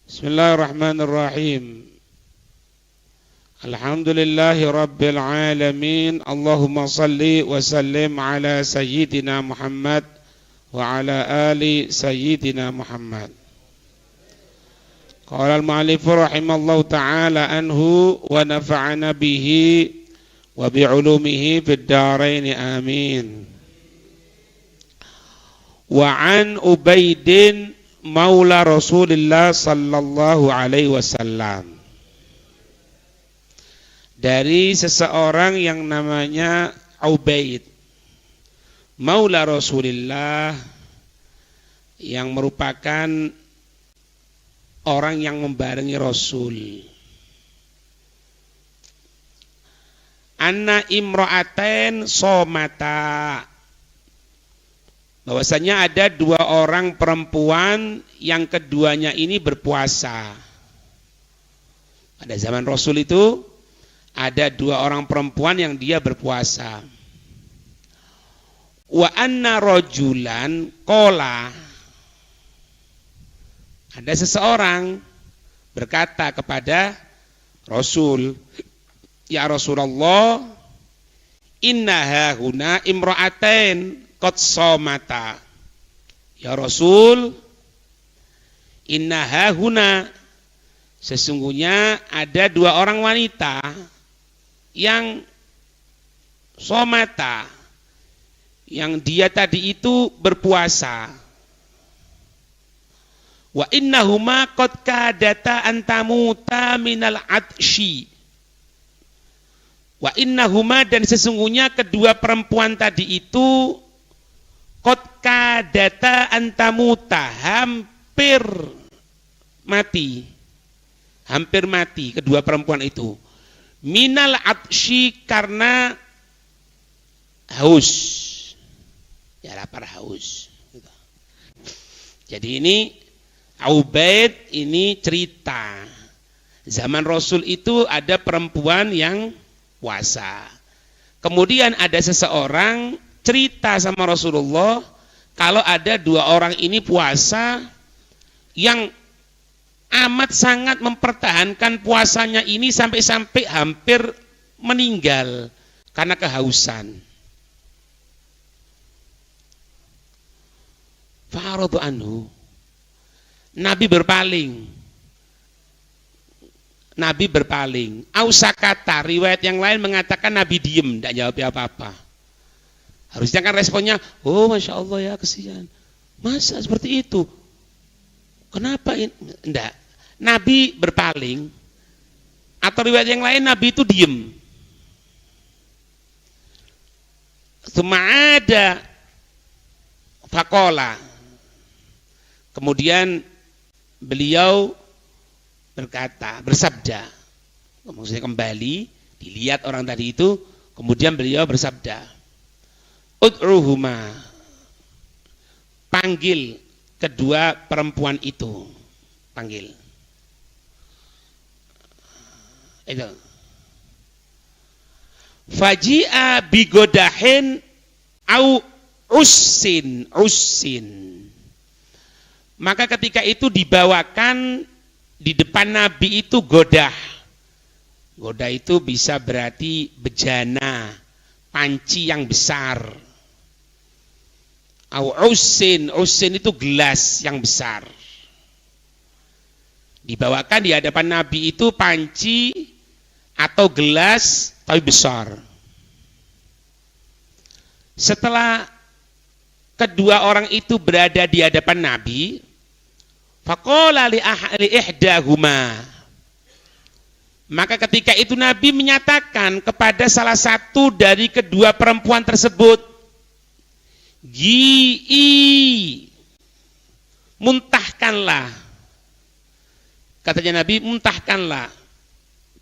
Bismillahirrahmanirrahim. Alhamdulillahi rabbil alamin. Allahumma salli wa sallim ala sayyidina Muhammad wa ala ali sayyidina Muhammad. Qala al-mu'allif rahimallahu ta'ala anhu wa nafa'ana bihi wa bi'ulumihi fid dharain amin. Wa an Ubaidin maula Rasulillah sallallahu alaihi wasallam, dari seseorang yang namanya Ubaid maula Rasulillah, yang merupakan orang yang membarengi Rasul. Anna imra'atain somata, bahwasanya ada dua orang perempuan yang keduanya ini berpuasa. Pada zaman Rasul itu ada dua orang perempuan yang dia berpuasa. Wa anna rajulan qala, ada seseorang berkata kepada Rasul, ya Rasulullah, inna hahuna imra'atain qad somata. Ya Rasul, inna hahuna, sesungguhnya ada dua orang wanita yang somata, yang dia tadi itu berpuasa. Wa innahuma qad kadata antamuta minal atsyi. Wa innahuma, dan sesungguhnya kedua perempuan tadi itu qad kadata antamuta, hampir mati. Hampir mati kedua perempuan itu. Minal atsyi, karena haus. Ya, lapar haus. Jadi ini Ubaid ini cerita, zaman Rasul itu ada perempuan yang puasa. Kemudian ada seseorang cerita sama Rasulullah, kalau ada dua orang ini puasa, yang amat sangat mempertahankan puasanya ini sampai-sampai hampir meninggal karena kehausan. Fa'aradu anhu, Nabi berpaling. Nabi berpaling. Ausakata, riwayat yang lain mengatakan Nabi diem, tidak jawab apa-apa. Harusnya kan responnya, oh Masya Allah ya, kesian. Masa seperti itu? Kenapa ini? Tidak. Nabi berpaling. Atau riwayat yang lain Nabi itu diem. Suma'ada faqala. Kemudian beliau berkata, bersabda, maksudnya kembali, dilihat orang tadi itu, kemudian beliau bersabda, ud'uhuma, panggil kedua perempuan itu, panggil. Itu. Faji'a bigodahin au ussin. Maka ketika itu dibawakan di depan Nabi itu godah. Godah itu bisa berarti bejana, panci yang besar. Au ussin itu gelas yang besar. Dibawakan di hadapan Nabi itu panci atau gelas tapi besar. Setelah kedua orang itu berada di hadapan Nabi, faqala li ihdahuma, maka ketika itu Nabi menyatakan kepada salah satu dari kedua perempuan tersebut, gi'i, muntahkanlah. Katanya Nabi, muntahkanlah.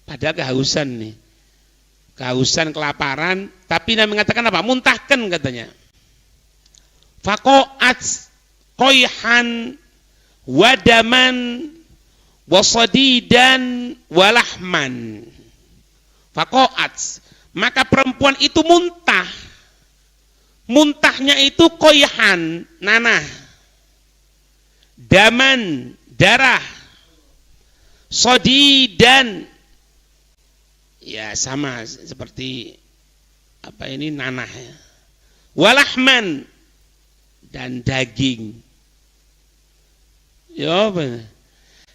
Padahal kehausan nih, kehausan, kelaparan, tapi Nabi mengatakan apa? Muntahkan katanya. Faqa'at qoyhan wadaman wasadidan walahman. Faqa'at, maka perempuan itu muntah. Muntahnya itu qoyhan, nanah, daman, darah, Sodidan, ya sama seperti apa ini nanah ya. Walahman, dan daging. Ya apa?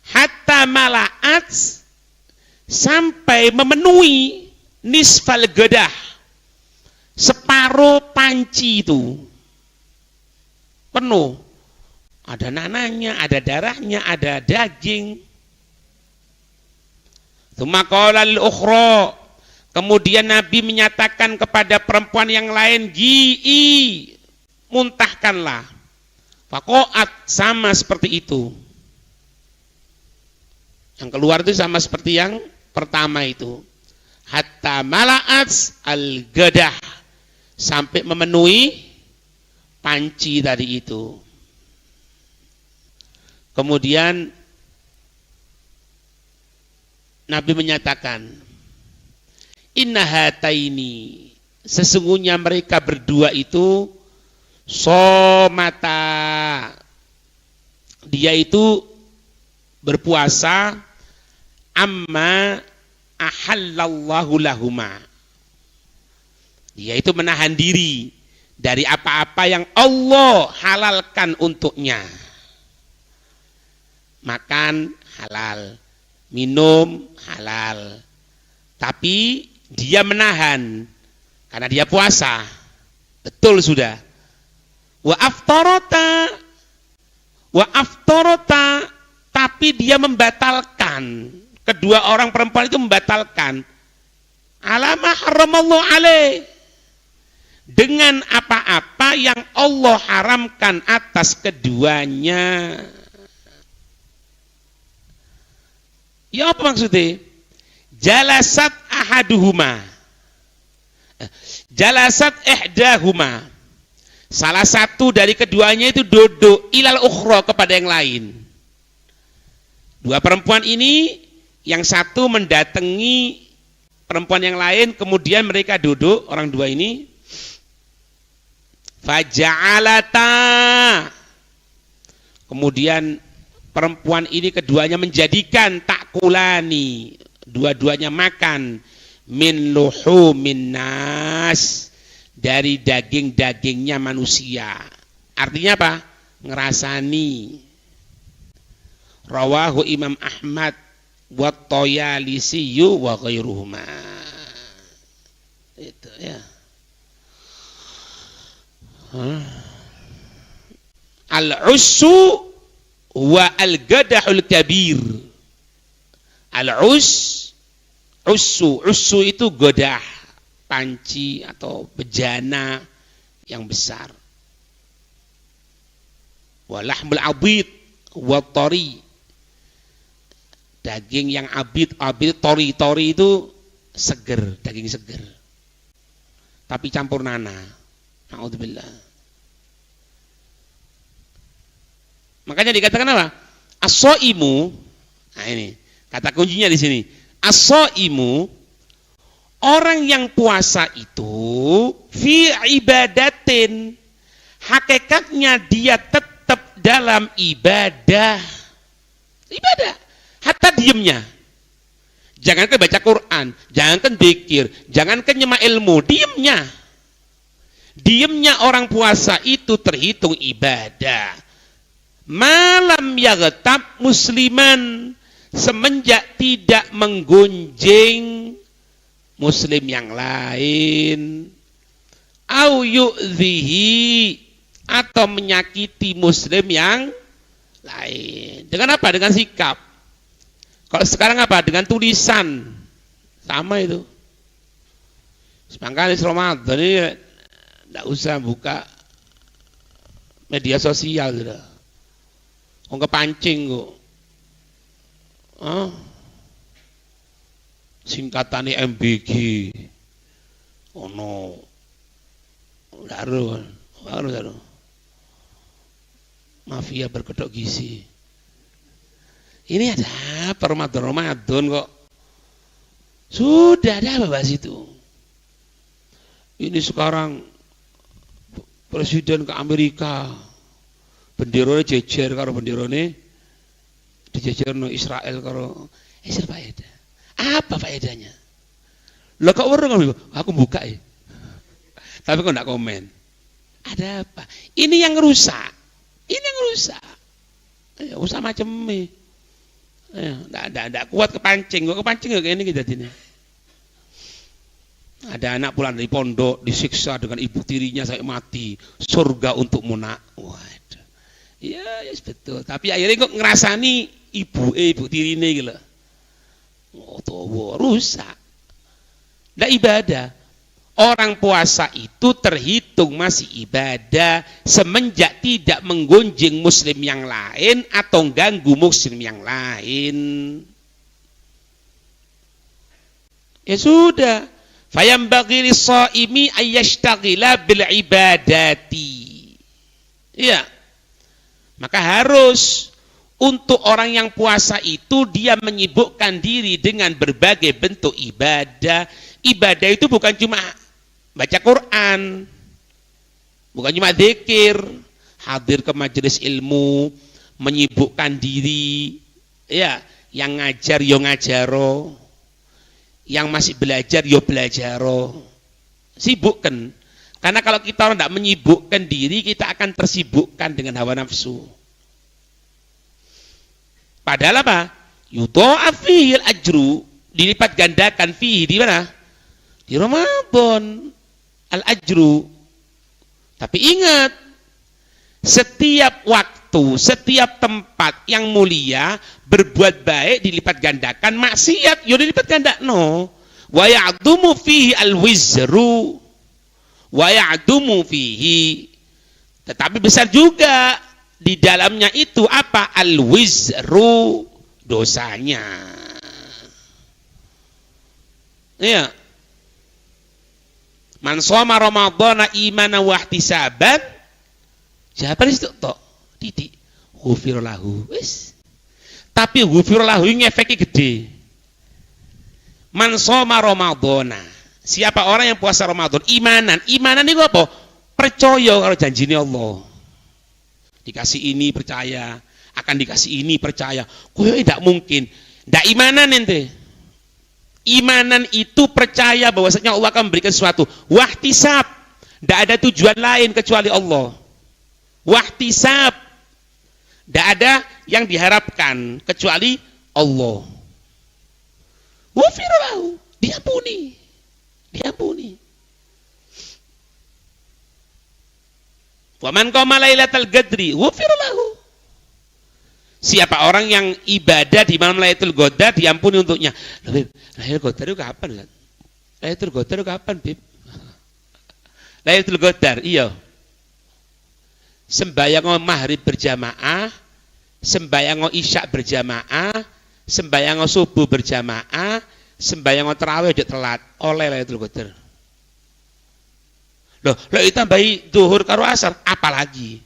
Hatta mala'at, sampai memenuhi nisfal gadah, separuh panci itu penuh. Ada nanahnya, ada darahnya, ada daging. Tsumma qala lil ukhra, kemudian Nabi menyatakan kepada perempuan yang lain, ji'i, muntahkanlah. Faqa'at, sama seperti itu. Yang keluar itu sama seperti yang pertama itu. Hatta mala'at al-gadah, sampai memenuhi panci tadi itu. Kemudian Nabi menyatakan, inna hataini, sesungguhnya mereka berdua itu somata, dia itu berpuasa amma ahallallahu lahuma, dia itu menahan diri dari apa-apa yang Allah halalkan untuknya. Makan halal, minum halal, tapi dia menahan karena dia puasa. Betul sudah. Wa aftarata, tapi dia membatalkan. Kedua orang perempuan itu membatalkan ala ma haramallahu alaih, dengan apa-apa yang Allah haramkan atas keduanya. Ya apa maksudnya? Jalasat ahaduhuma, jalasat ihdahuma, salah satu dari keduanya itu duduk ilal ukhra, kepada yang lain. Dua perempuan ini, yang satu mendatangi perempuan yang lain, kemudian mereka duduk, orang dua ini, faja'alata, kemudian perempuan ini keduanya menjadikan takulani, dua-duanya makan, min luhumin nas, dari daging-dagingnya manusia. Artinya apa? Ngerasani. Rawahu Imam Ahmad wa Tayalisi wa ghairuhuma. Itu ya. Al-ussu wa al-gadahul kabir. Ussu itu godah, panci atau bejana yang besar. Walahmul abid wa tari, daging yang abid, tori itu seger, daging seger, tapi campur nanah. Na'udzubillah. Makanya dikatakan apa? As-shaimu. Nah ini kata kuncinya di sini. As-shaimu, orang yang puasa itu fi ibadatin, hakikatnya dia tetap dalam ibadah. Hatta diemnya. Jangankan baca Quran, jangankan dzikir, jangankan nyemak ilmu, diemnya orang puasa itu terhitung ibadah. Malam yaghtab musliman, semenjak tidak menggunjing muslim yang lain, au yu'dhihi, atau menyakiti muslim yang lain. Dengan apa? Dengan sikap. Kalau sekarang apa? Dengan tulisan. Sama itu. Semangkali Ramadan ini tidak usah buka media sosial sudah. Kepancing kok. Singkatannya MBG. Ono. Baru. Mafia berkedok gizi. Ini ada Ramadan kok. Sudah ada bahas itu. Ini sekarang presiden ke Amerika, benderanya jejer karo benderane di dijajarno Israel karo faedah. Apa faedahnya? Lo kok weruh aku buka ya. Tapi kok enggak komen. Ada apa? Ini yang rusak. Ya, usah macam-macam. Ya, enggak kuat kepancing. Kok kepancing kayak gini kita ini. Ada anak pulang dari pondok disiksa dengan ibu tirinya sampai mati. Surga untukmu nak. Waduh. Ya, betul. Tapi akhirnya kok ngerasani ibu tirine gitu. Oh, towo rusak. Ndak ibadah. Orang puasa itu terhitung masih ibadah semenjak tidak menggunjing muslim yang lain atau ganggu muslim yang lain. Ya sudah. Fayambaghi lis-shaimi ayyashtagila bil ibadati. Iya. Maka harus untuk orang yang puasa itu dia menyibukkan diri dengan berbagai bentuk ibadah. Ibadah itu bukan cuma baca Quran, bukan cuma zikir, hadir ke majelis ilmu, menyibukkan diri, ya, yang ngajar yo ngajaro, yang masih belajar yo belajaro, sibukkan. Karena kalau kita tidak menyibukkan diri, kita akan tersibukkan dengan hawa nafsu. Padahal apa? Yudha'af fihil ajru, dilipat gandakan fihi di mana? Di Ramadan. Al-ajru. Tapi ingat, setiap waktu, setiap tempat yang mulia berbuat baik dilipat gandakan, maksiat yo dilipat gandakno. Wa ya'dumu fihi al-wizru. Wa ya'dumu fihi. Tetapi besar juga di dalamnya itu apa? Al-wizru, dosanya. Iya. Man shoma ramadhana imanan wa ihtisaban, siapa itu tok titik ghufir lahu wis. Tapi ghufir lahu ini efeknya gede. Man shoma ramadhana, siapa orang yang puasa Ramadan imanan itu apa? Percaya kalau janjine Allah. Dikasih ini percaya, akan dikasih ini percaya. Kowe tidak mungkin ndak imanan ente. Imanan itu percaya bahwasanya Allah akan memberikan sesuatu. Wahtisab, tidak ada tujuan lain kecuali Allah. Wahtisab, tidak ada yang diharapkan kecuali Allah. Wafirlahu, diampuni. Wa man qama lailatal qadri, wafirlahu. Siapa orang yang ibadah di malam Lailatul Qadar diampuni untuknya. Lailatul Qadar itu kapan, Ustaz? Lailatul Qadar itu kapan, Bib? Lailatul Qadar, iya. Sembahyang maghrib berjamaah, sembahyang isya berjamaah, sembahyang subuh berjamaah, sembahyang tarawih udah telat oleh Lailatul Qadar. Loh ditambahi zuhur karo asar, apalagi?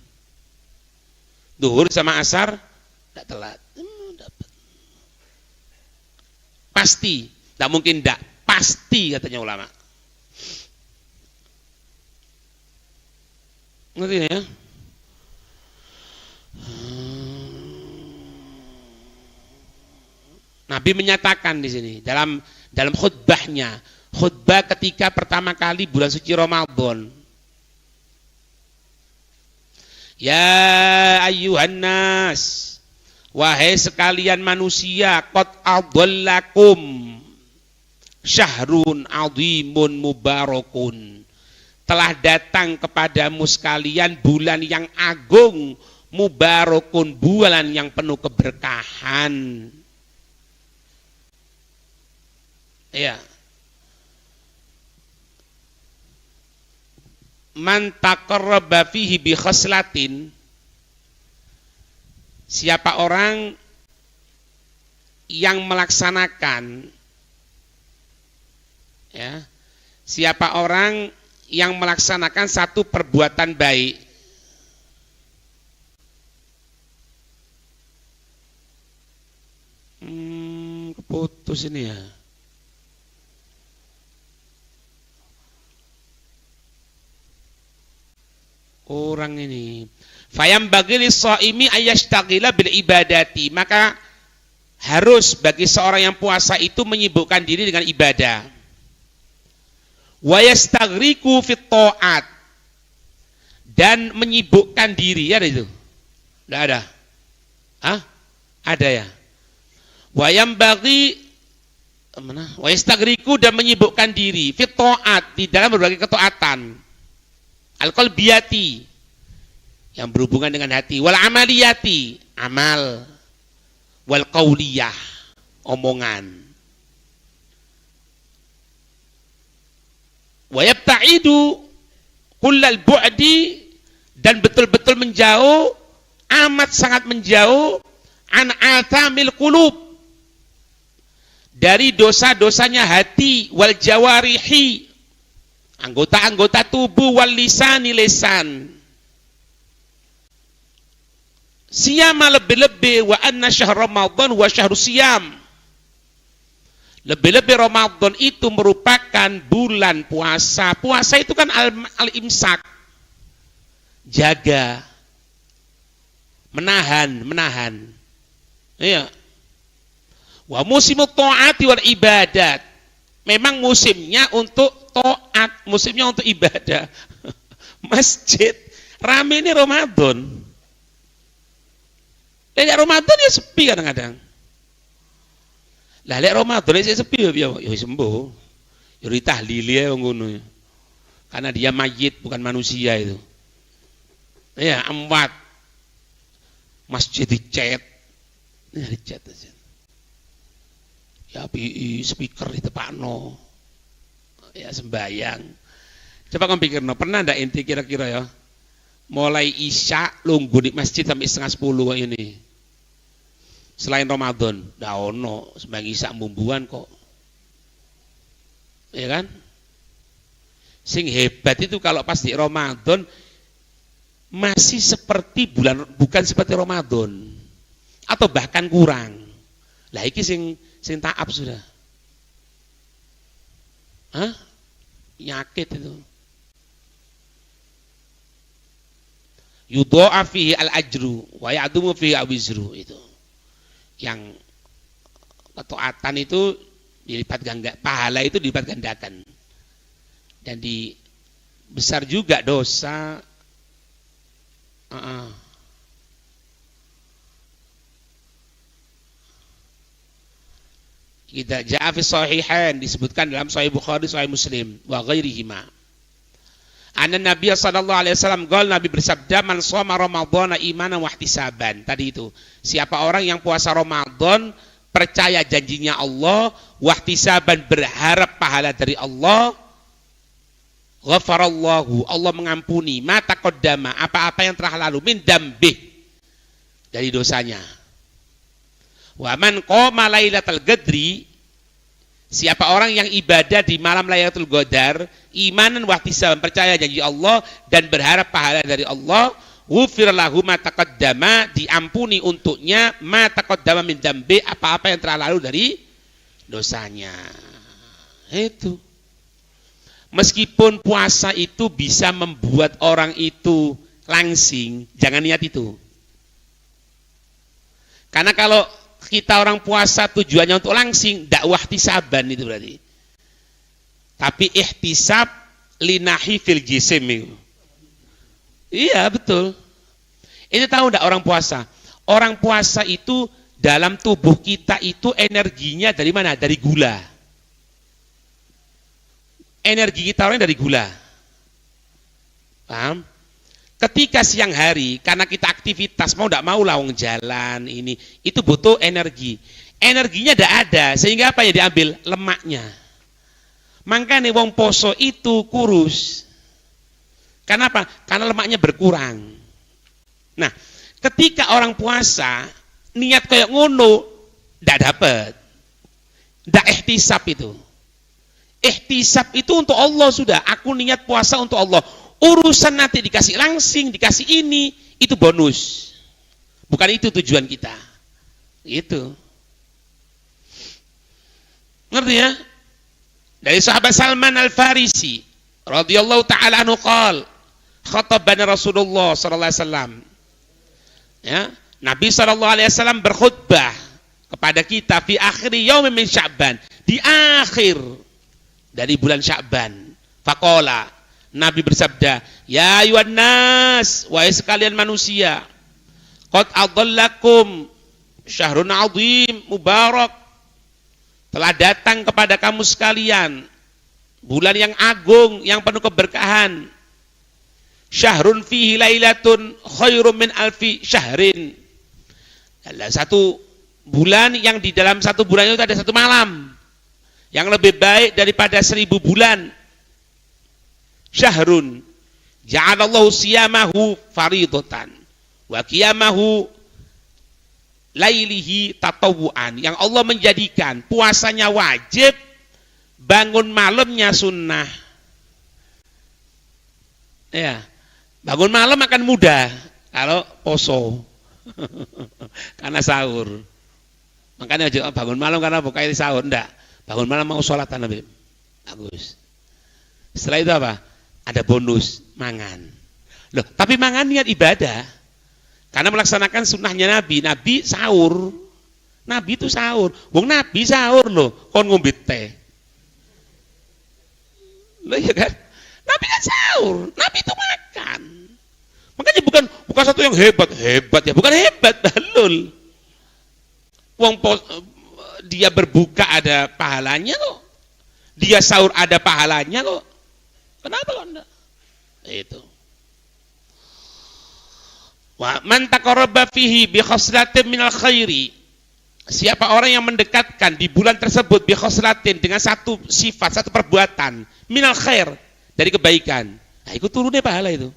Zuhur sama asar tidak telat, dapat. Pasti, tidak mungkin tidak, pasti katanya ulama. Ngerti ya? Nabi menyatakan di sini dalam khutbahnya, khutbah ketika pertama kali bulan suci Ramadan. Ya ayyuhan nas, wahai sekalian manusia, qad adhallakum syahrun adhimun mubarakun. Telah datang kepadamu sekalian bulan yang agung, mubarakun, bulan yang penuh keberkahan. Ya. Man taqarraba fihi bi khaslatin, siapa orang yang melaksanakan, ya, siapa orang yang melaksanakan satu perbuatan baik, keputus ini ya. Orang ini fayam bagi lis-shaimi ayashtagila bil ibadati, maka harus bagi seorang yang puasa itu menyibukkan diri dengan ibadah. Wa yastaghriqu fit ta'at, dan menyibukkan diri, ada itu? Enggak ada. Hah? Ada ya. Wa yambaghi mana? Wa yastaghriqu, dan menyibukkan diri fit ta'at, di dalam berbagai ketaatan. Al-qalbiyati, yang berhubungan dengan hati, wal amaliyati, amal, wal qauliyah, omongan. Wa yabta'idu kullal bu'di, dan betul-betul menjauh, amat sangat menjauh, an athamil qulub, dari dosa-dosanya hati, wal jawarihi, anggota-anggota tubuh, wal lisani, lisan. Siyama, lebih-lebih, wa anna syahr Ramadan wa syahru siyam, lebih-lebih Ramadan itu merupakan bulan puasa. Puasa itu kan al-imsak, jaga, menahan. Iya. Wa musimut ta'ati wal ibadat, memang musimnya untuk taat, musimnya untuk ibadah. Masjid rame ini Ramadan. Lek Ramadan ya sepi kadang-kadang. Lah lek Ramadan ya sepi ya sembuh. Ya ditahlili ya ngono. Karena dia mayit bukan manusia itu. Ya amwat. Masjid dicet. Ya dicet aja. Ya speaker ditepakno. Ya sembayang. Coba kamu pikirno, pernah ndak inti kira-kira ya? Mulai isya lungguh di masjid sampai 9:30 kok ini. Selain Ramadan, ndak ono sembahyang isya mumbuan kok. Ya kan? Sing hebat itu kalau pas di Ramadan masih seperti bulan, bukan seperti Ramadan, atau bahkan kurang. Lah iki sing taab sudah. Hah? Nyakit itu. Yudha'a fihi al-ajru wa ya'dumu fihi al-wizru, itu. Yang ketaatan itu dilipat ganda, pahala itu dilipat gandakan. Dan di besar juga dosa. Kita ja'a fi sahihain, disebutkan dalam Sahih Bukhari, Sahih Muslim wa ghairihima. Anna Nabi sallallahu alaihi wasallam qala, Nabi bersabda, man shoma ramadhana imanan wa ihtisaban. Tadi itu, siapa orang yang puasa Ramadan percaya janjinya Allah, wa ihtisaban, berharap pahala dari Allah, ghafarallahu, Allah mengampuni, ma taqaddama, apa-apa yang telah lalu, min dambih, dari dosanya. Wa man qoma lailatul qadri, siapa orang yang ibadah di malam Lailatul Qadar, imanan wa ihtisaban, percaya janji Allah dan berharap pahala dari Allah, ghufir lahu ma taqaddama, diampuni untuknya, ma taqaddama min dambi, apa-apa yang telah lalu dari dosanya. Itu. Meskipun puasa itu bisa membuat orang itu langsing, jangan niat itu. Karena kalau kita orang puasa tujuannya untuk langsing, dakwah ihtisaban itu berarti. Tapi ihtisab linahi fil jisim itu. Iya betul. Ini tahu enggak orang puasa? Orang puasa itu dalam tubuh kita itu energinya dari mana? Dari gula. Energi kita orang dari gula. Paham? Ketika siang hari, karena kita aktivitas, mau tidak mau lawang jalan ini, itu butuh energi. Energinya tidak ada, sehingga apa ya diambil? Lemaknya. Makanya wong poso itu kurus. Kenapa? Karena lemaknya berkurang. Nah, ketika orang puasa, niat kayak ngono, tidak dapat. Tidak ihtisab itu. Ihtisab itu untuk Allah sudah. Aku niat puasa untuk Allah. Urusan nanti dikasih langsing, dikasih ini, itu bonus. Bukan itu tujuan kita. Itu. Ngerti ya? Dari sahabat Salman Al-Farisi radhiyallahu ta'ala anhu qala, khatabana Rasulullah sallallahu alaihi wasallam. Ya, Nabi sallallahu alaihi wasallam berkhutbah kepada kita fi akhiri yaumin min Sya'ban, di akhir dari bulan Sya'ban. Faqala, Nabi bersabda, ya ayuhan nas, wahai sekalian manusia, qad adallakum syahrun azim mubarak, telah datang kepada kamu sekalian bulan yang agung, yang penuh keberkahan. Syahrun fihi lailatun khairum min alfi syahrin. Adalah satu bulan yang di dalam satu bulan itu ada satu malam yang lebih baik daripada 1000 bulan. Syahrun ja'alallahu siyamahu faridatan wa qiyamahu lailihi tatawuan, yang Allah menjadikan puasanya wajib, bangun malamnya sunnah. Ya, bangun malam akan mudah kalau poso karena sahur. Makanya bangun malam karena buka itu sahur, enggak. Bangun malam mau sholat Nabi. Bagus. Setelah itu apa? Ada bonus, mangan. Loh, tapi mangan niat ibadah. Karena melaksanakan sunnahnya Nabi. Nabi sahur. Nabi itu sahur. Wong Nabi sahur loh, kon ngombe teh. Loh ya kan? Nabi kan sahur. Nabi itu makan. Makanya bukan satu yang hebat ya, bukan hebat, balul. Wong dia berbuka ada pahalanya kok. Dia sahur ada pahalanya kok. Kenapa kok enggak? Itu. Wa man taqarraba fihi bi khaslatin minal khairi. Siapa orang yang mendekatkan di bulan tersebut bi khaslatin, dengan satu sifat, satu perbuatan minal khair, dari kebaikan. Nah, ikut turunnya pahala itu.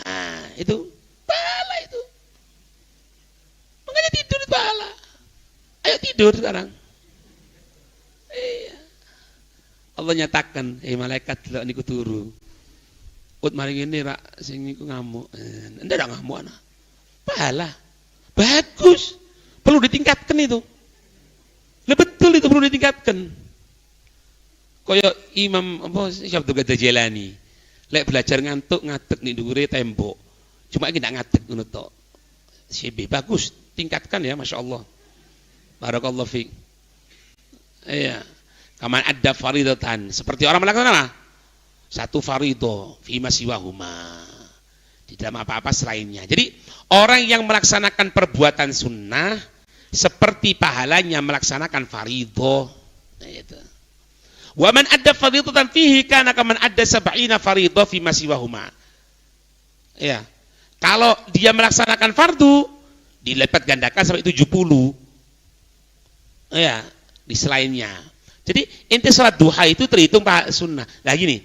Nah, itu pahala itu. Makanya tidur itu pahala. Ayo tidur sekarang. Iya. Allah nyatakan, malaikat delok niku turu. Ut maring ini rak sing niku ngamuk. Ndak ngamuk ana. Pahala. Bagus. Perlu ditingkatkan itu. Lah betul itu perlu ditingkatkan. Kaya Imam apa Syekh Abdul Qadir Jailani. Lek belajar ngantuk ngadeg ning dhuwure tembok. Cuma iki ndak ngadeg ngono tok. CB bagus, tingkatkan ya, Masya Allah. Barakallahu fiik. Iya. Kaman ada faridatan, seperti orang melakukan apa? Satu farido fi masiwahuma, di dalam apa-apa selainnya. Jadi orang yang melaksanakan perbuatan sunnah seperti pahalanya melaksanakan farido. Nah, itu. Wa man adda faridatan fihi kana kaman adda sab'ina farido fi masiwahuma. Ya. Kalau dia melaksanakan fardu dilipat gandakan sampai 70. Ya, di selainnya. Jadi inti sholat duha itu terhitung pak sunnah. Nah gini,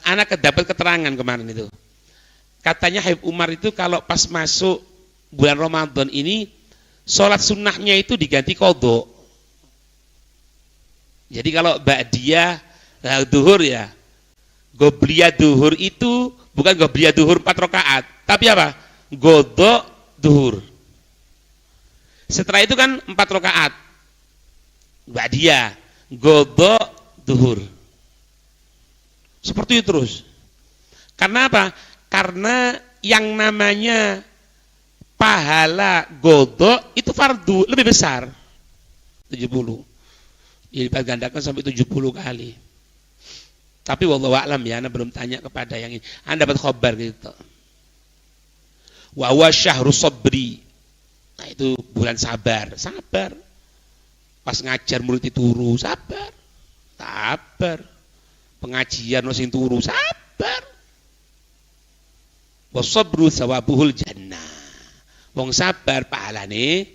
anak dapat keterangan kemarin itu. Katanya Habib Umar itu kalau pas masuk bulan Ramadan ini, sholat sunnahnya itu diganti qadha. Jadi kalau ba'diyah duhur ya, gobliyah duhur itu bukan gobliyah duhur 4 rakaat, tapi apa? Qadha duhur. Setelah itu kan 4 rakaat. Ba'diyah, qadha duhur. Seperti itu terus. Karena apa? Karena yang namanya pahala qadha itu fardu lebih besar. 70. Dilipat gandakan sampai 70 kali. Tapi wallahu a'lam ya, Anda belum tanya kepada yang ini. Anda dapat khabar gitu. Wa huwa syahrus sabri. Nah, itu bulan sabar. Sabar. Pas ngajar murid turu, sabar. Sabar. Pengajian sing turu, sabar. Wasabru sawabuhul jannah. Wong sabar pahalane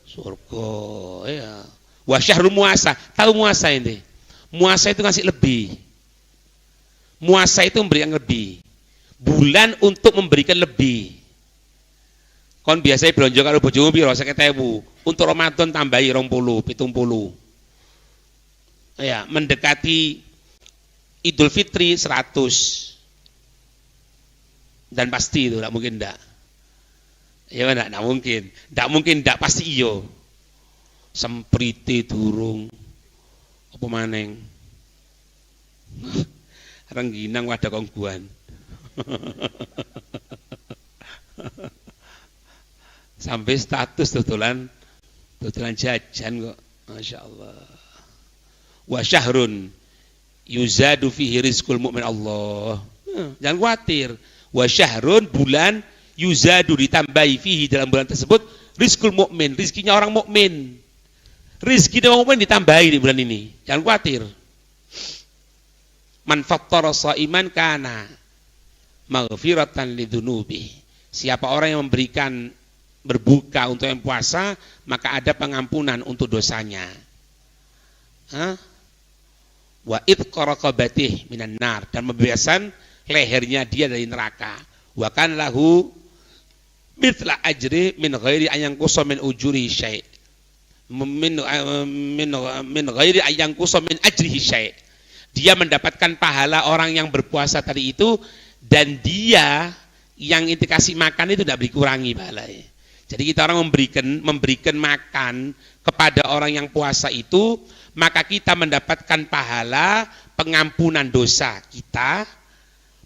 surga ya. Wa syahrul muasa. Tahu muasa ini? Muasa itu ngasih lebih. Muasa itu memberikan lebih. Bulan untuk memberikan lebih. Kon biasanya belanja karo bojomu piro 50.000. Untuk Ramadan tambahi 20, 70. Ya, mendekati Idul Fitri 100. Dan pasti itu, tidak mungkin tidak. Ya tidak mungkin. Tidak mungkin, tidak pasti iyo. Sempriti durung. Apa maneng? Rengginang wadah kongguan. Sampai status tutulan dodolan jajan kok, masya Allah. Wa syahrun yuzadu fihi rizqul mu'min Allah. Jangan khawatir. Wa syahrun bulan yuzadu ditambahi fihi dalam bulan tersebut rizqul mu'min, rizkinya orang mukmin. Rizki orang mukmin ditambahi di bulan ini. Jangan khawatir. Man fattara shaiman kana maghfiratan lidzunubi. Siapa orang yang memberikan berbuka untuk yang puasa, maka ada pengampunan untuk dosanya. Wa itqa raqabatih minan nar, dan membebaskan lehernya dia dari neraka. Wa kan lahu mithla ajri min ghairi an yanqusa min ujuri syai'. Min ghairi an yanqusa min ajrihi syai'. Dia mendapatkan pahala orang yang berpuasa tadi itu, dan dia yang inti kasih makan itu tidak dikurangi pahalanya. Jadi kita orang memberikan makan kepada orang yang puasa itu, maka kita mendapatkan pahala pengampunan dosa kita,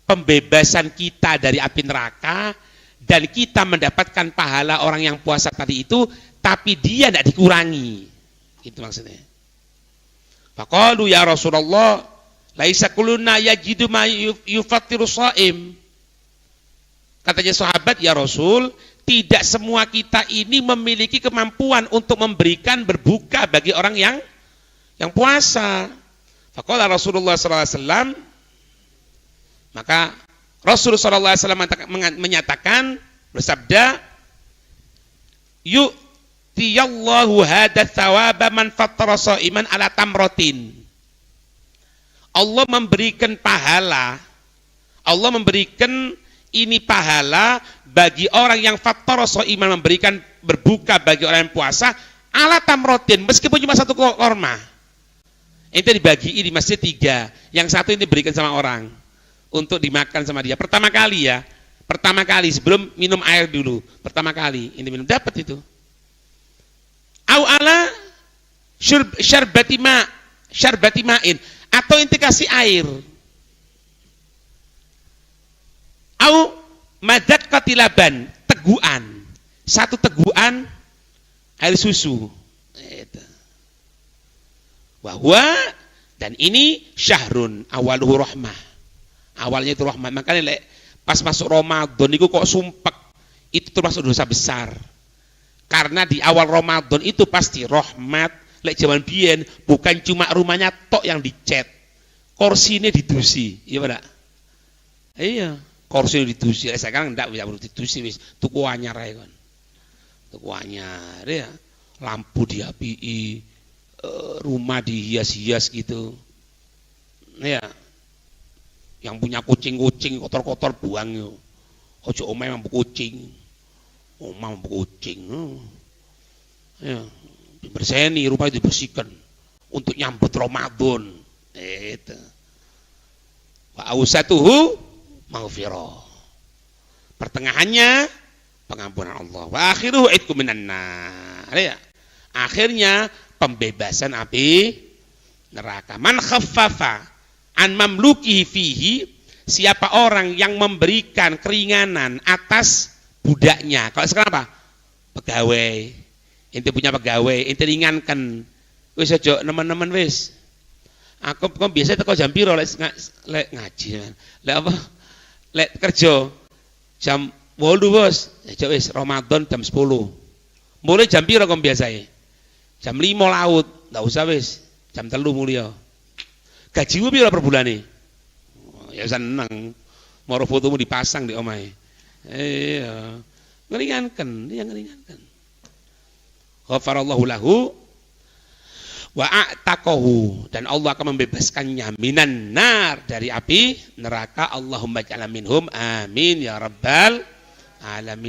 pembebasan kita dari api neraka, dan kita mendapatkan pahala orang yang puasa tadi itu, tapi dia tidak dikurangi. Itu maksudnya. Faqalu ya Rasulullah, laisa kulluna yajidu ma yufattiru shaim. Katanya sahabat, ya Rasul, tidak semua kita ini memiliki kemampuan untuk memberikan berbuka bagi orang yang puasa. Faqala Rasulullah SAW, maka Rasulullah SAW menyatakan, bersabda, yu'tiyallahu hadha thawaba man fattara shaiman ala tamratin. Allah memberikan pahala, Allah memberikan ini pahala bagi orang yang fattara shaiman, memberikan berbuka bagi orang yang puasa ala tamrotin, meskipun cuma satu korma. Itu dibagi di masjid 3, yang satu ini diberikan sama orang untuk dimakan sama dia. Pertama kali ya, pertama kali sebelum minum air dulu, pertama kali ini minum, dapat itu. Au ala syarbati ma'in, atau inti kasih air. Au madat katilaban, teguan, satu teguan air susu. Wahwa, dan ini syahrun awaluhu rahmah, awalnya itu rahmat. Makanya pas masuk Ramadan itu kok sumpek, itu termasuk dosa besar, karena di awal Ramadan itu pasti rahmat. Lek zaman biyen bukan cuma rumahnya tok yang dicat, kursinya didusi, iya pada, iya kursi didusi. Sekarang enggak bisa didusi, wis tuku anyar ae kon, tuku anyar ya, lampu diapii, rumah dihias-hias gitu, ya. Yang punya kucing-kucing kotor-kotor buang yo, ojo omae mampu kucing, omah mampu kucing, ya. Dibersihkan, rumah itu dibersihkan untuk nyambut Ramadan. Itu. Wa ausatuhu maghfirah. Pertengahannya pengampunan Allah. Wa akhiruhu itqu minan nar. Ya. Akhirnya pembebasan api neraka. Man khaffafa an mamlukihi fihi, siapa orang yang memberikan keringanan atas budaknya. Kalau sekarang apa? Pegawai. Ente punya pegawai, ente ringankan. Wis aja nemen-nemen wis. Aku kok biasa teko jam piro lek ngaji. Lek apa? Lek kerja jam 8 bos. Ya wis Ramadan jam 10. Mulai jam piro kok biasae? Jam 5 laut, enggak usah wis. Jam 3 mulya. Gajimu piro per bulane? Ya seneng. Moro fotomu dipasang di omahe. Iya. Ngeringankan, dia ngeringankan. Ghafarallahu lahu wa a'taqahu, dan Allah akan membebaskannya minan nar, dari api neraka. Allahumma ja'alna minhum, amin ya rabbal alamin.